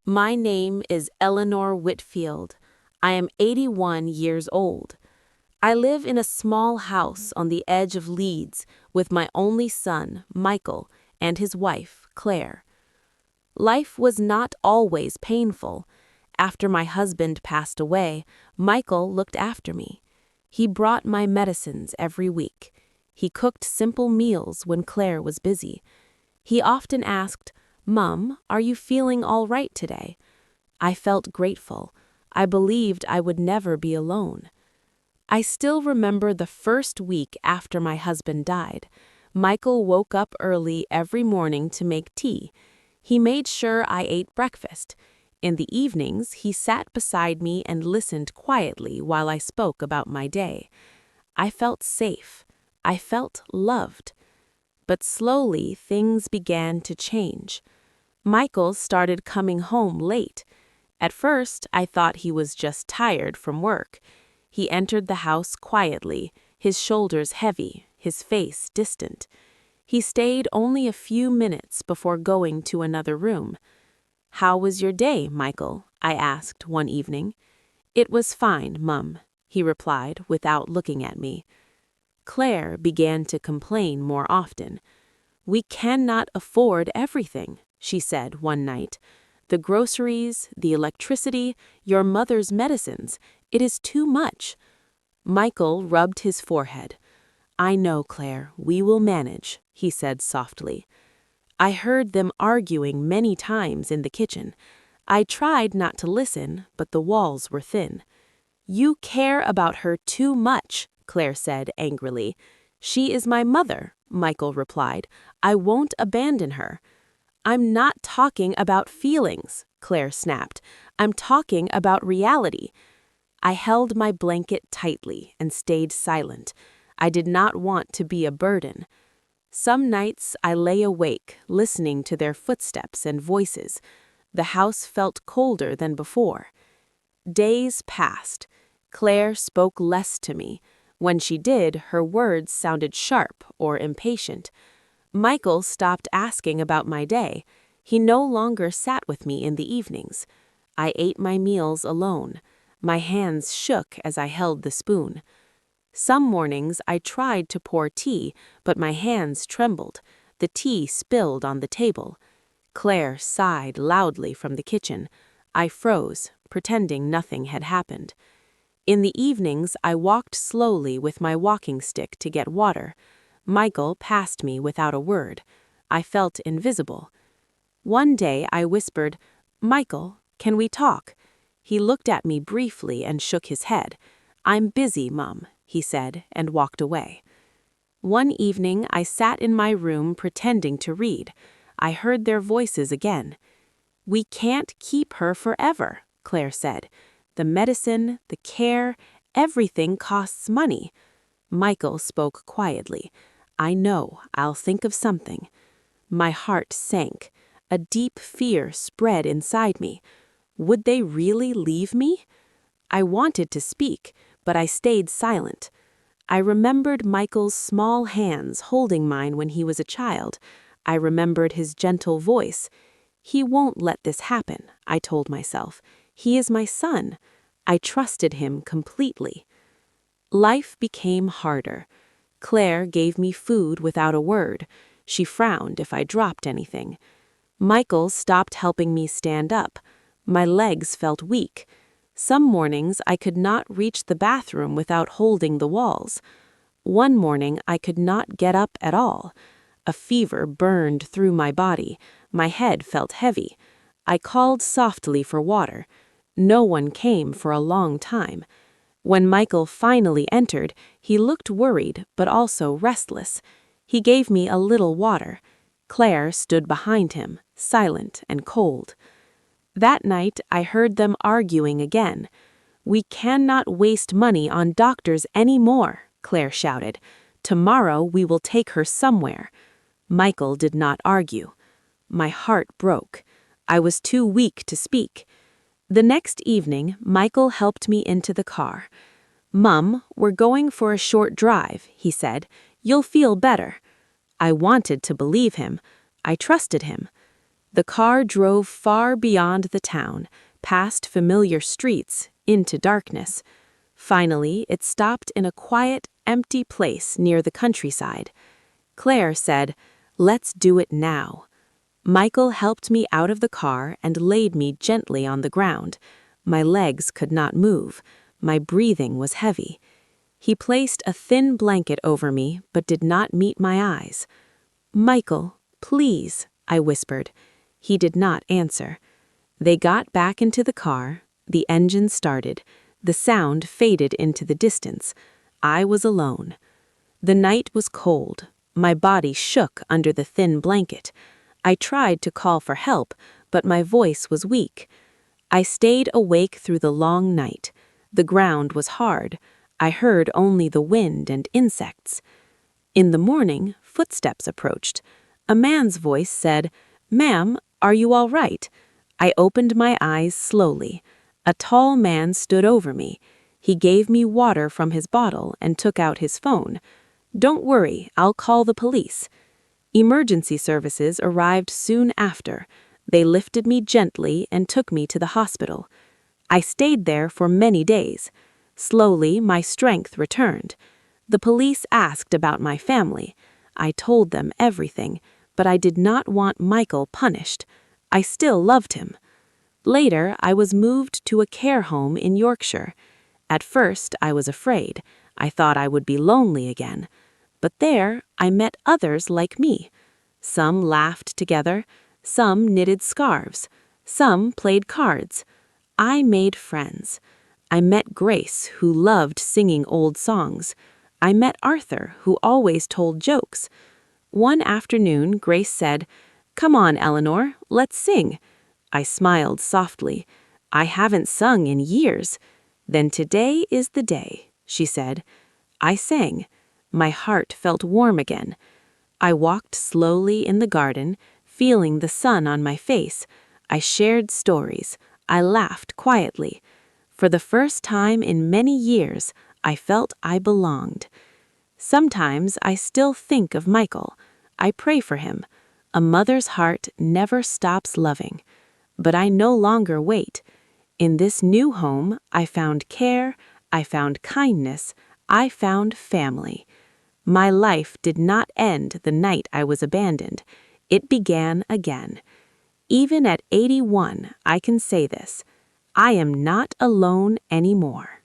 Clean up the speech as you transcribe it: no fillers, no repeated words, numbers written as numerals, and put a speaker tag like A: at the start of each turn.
A: My name is Eleanor Whitfield. I am 81 years old. I live in a small house on the edge of Leeds with my only son, Michael, and his wife, Claire. Life was not always painful. After my husband passed away, Michael looked after me. He brought my medicines every week. He cooked simple meals when Claire was busy. He often asked, "Mum, are you feeling all right today?" I felt grateful. I believed I would never be alone. I still remember the first week after my husband died. Michael woke up early every morning to make tea. He made sure I ate breakfast. In the evenings, he sat beside me and listened quietly while I spoke about my day. I felt safe. I felt loved. But slowly, things began to change. Michael started coming home late. At first, I thought he was just tired from work. He entered the house quietly, his shoulders heavy, his face distant. He stayed only a few minutes before going to another room. "How was your day, Michael?" I asked one evening. "It was fine, Mum," he replied without looking at me. Claire began to complain more often. "We cannot afford everything," she said one night. "The groceries, the electricity, your mother's medicines, it is too much." Michael rubbed his forehead. "I know, Claire, we will manage," he said softly. I heard them arguing many times in the kitchen. I tried not to listen, but the walls were thin. "You care about her too much," Claire said angrily. "She is my mother," Michael replied. "I won't abandon her." "I'm not talking about feelings," Claire snapped. "I'm talking about reality." I held my blanket tightly and stayed silent. I did not want to be a burden. Some nights I lay awake, listening to their footsteps and voices. The house felt colder than before. Days passed. Claire spoke less to me. When she did, her words sounded sharp or impatient. Michael stopped asking about my day. He no longer sat with me in the evenings. I ate my meals alone. My hands shook as I held the spoon. Some mornings I tried to pour tea, but my hands trembled. The tea spilled on the table. Claire sighed loudly from the kitchen. I froze, pretending nothing had happened. In the evenings, I walked slowly with my walking stick to get water. Michael passed me without a word. I felt invisible. One day I whispered, "Michael, can we talk?" He looked at me briefly and shook his head. "I'm busy, Mum," he said, and walked away. One evening I sat in my room pretending to read. I heard their voices again. "We can't keep her forever," Claire said. "The medicine, the care, everything costs money." Michael spoke quietly. "I know, I'll think of something." My heart sank. A deep fear spread inside me. Would they really leave me? I wanted to speak, but I stayed silent. I remembered Michael's small hands holding mine when he was a child. I remembered his gentle voice. "He won't let this happen," I told myself. "He is my son." I trusted him completely. Life became harder. Claire gave me food without a word. She frowned if I dropped anything. Michael stopped helping me stand up. My legs felt weak. Some mornings I could not reach the bathroom without holding the walls. One morning I could not get up at all. A fever burned through my body. My head felt heavy. I called softly for water. No one came for a long time. When Michael finally entered, he looked worried but also restless. He gave me a little water. Claire stood behind him, silent and cold. That night I heard them arguing again. "We cannot waste money on doctors any more," Claire shouted. "Tomorrow we will take her somewhere." Michael did not argue. My heart broke. I was too weak to speak. The next evening, Michael helped me into the car. "Mum, we're going for a short drive," he said. "You'll feel better." I wanted to believe him. I trusted him. The car drove far beyond the town, past familiar streets, into darkness. Finally, it stopped in a quiet, empty place near the countryside. Claire said, "Let's do it now." Michael helped me out of the car and laid me gently on the ground. My legs could not move. My breathing was heavy. He placed a thin blanket over me, but did not meet my eyes. "Michael, please," I whispered. He did not answer. They got back into the car. The engine started. The sound faded into the distance. I was alone. The night was cold. My body shook under the thin blanket. I tried to call for help, but my voice was weak. I stayed awake through the long night. The ground was hard. I heard only the wind and insects. In the morning, footsteps approached. A man's voice said, "Ma'am, are you all right?" I opened my eyes slowly. A tall man stood over me. He gave me water from his bottle and took out his phone. "Don't worry, I'll call the police." Emergency services arrived soon after. They lifted me gently and took me to the hospital. I stayed there for many days. Slowly, my strength returned. The police asked about my family. I told them everything, but I did not want Michael punished. I still loved him. Later, I was moved to a care home in Yorkshire. At first, I was afraid. I thought I would be lonely again. But there, I met others like me. Some laughed together, some knitted scarves, some played cards. I made friends. I met Grace, who loved singing old songs. I met Arthur, who always told jokes. One afternoon, Grace said, "Come on, Eleanor, let's sing." I smiled softly. "I haven't sung in years." "Then today is the day," she said. I sang. My heart felt warm again. I walked slowly in the garden, feeling the sun on my face. I shared stories. I laughed quietly. For the first time in many years, I felt I belonged. Sometimes I still think of Michael. I pray for him. A mother's heart never stops loving. But I no longer wait. In this new home, I found care, I found kindness, I found family. My life did not end the night I was abandoned. It began again. Even at 81, I can say this: I am not alone anymore.